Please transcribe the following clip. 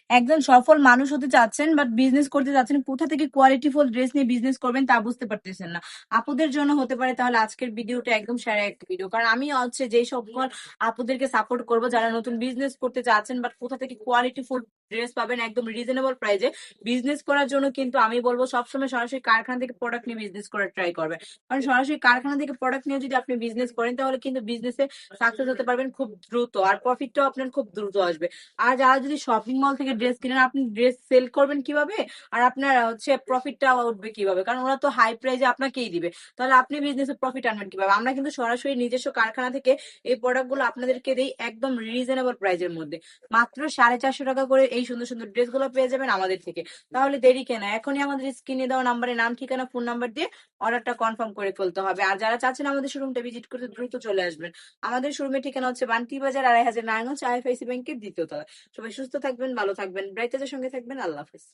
একজন সফল মানুষ হতে চাচ্ছেন বাট বিজনেস করতে চাচ্ছেন, কোথা থেকে কোয়ালিটিফুল ড্রেস নিয়ে বিজনেস করবেন তা বুঝতে পারতেছেন না। আপুদের জন্য হতে পারে তাহলে আজকের ভিডিওটা একদম সেরা একটা ভিডিও, কারণ আমি হচ্ছে যেই সকল আপুদেরকে সাপোর্ট করব যারা নতুন বিজনেস করতে চাচ্ছেন বাট কোথা থেকে কোয়ালিটিফুল ড্রেস পাবেন একদম রিজনেবল প্রাইসে। বিজনেস করার জন্য কিন্তু আমি বলবো সবসময় সরাসরি কারখানা থেকে প্রোডাক্ট নিয়ে বিজনেস করার ট্রাই করবেন, কারণ সরাসরি কারখানা থেকে প্রোডাক্ট নিয়ে যদি আপনি বিজনেস করেন তাহলে কিন্তু বিজনেসে সাকসেস হতে পারবেন খুব দ্রুত, আর প্রফিটটাও আপনার খুব দ্রুত আসবে। আর যারা যদি শপিং মল থেকে ড্রেস কিনেন, আপনি ড্রেস সেল করবেন কিভাবে আর আপনার হচ্ছে প্রফিটটা উঠবে কিভাবে, কারণ ওরা তো হাই প্রাইসে আপনাকেই দিবে, তাহলে আপনি বিজনেসে প্রফিট আনবেন কিভাবে। আমরা কিন্তু সরাসরি নিজস্ব কারখানা থেকে এই প্রোডাক্ট গুলো আপনাদেরকে দিই একদম রিজনেবল প্রাইসের মধ্যে। মাত্র 450 টাকা করে এই সুন্দর সুন্দর ড্রেস গুলো পেয়ে যাবেন আমাদের থেকে। তাহলে দেরি কেন, এখনই আমাদের স্ক্রিনে দেওয়া নাম্বারে নাম ঠিকানা ফোন নাম্বার দিয়ে অর্ডারটা কনফার্ম করে ফেলতে হবে। আর যারা চাচ্ছেন আমাদের শোরুমটা ভিজিট করতে দ্রুত চলে আসবেন। আমাদের শোরুমের ঠিকানা হচ্ছে বান্টি বাজার 2500 নারায়ণগঞ্জ, আইএফআইসি ব্যাংকের দ্বিতীয় তলায়। সবাই সুস্থ থাকবেন, ভালো থাকবেন, ব্রাইটের সঙ্গে থাকবেন। আল্লাহ হাফেজ।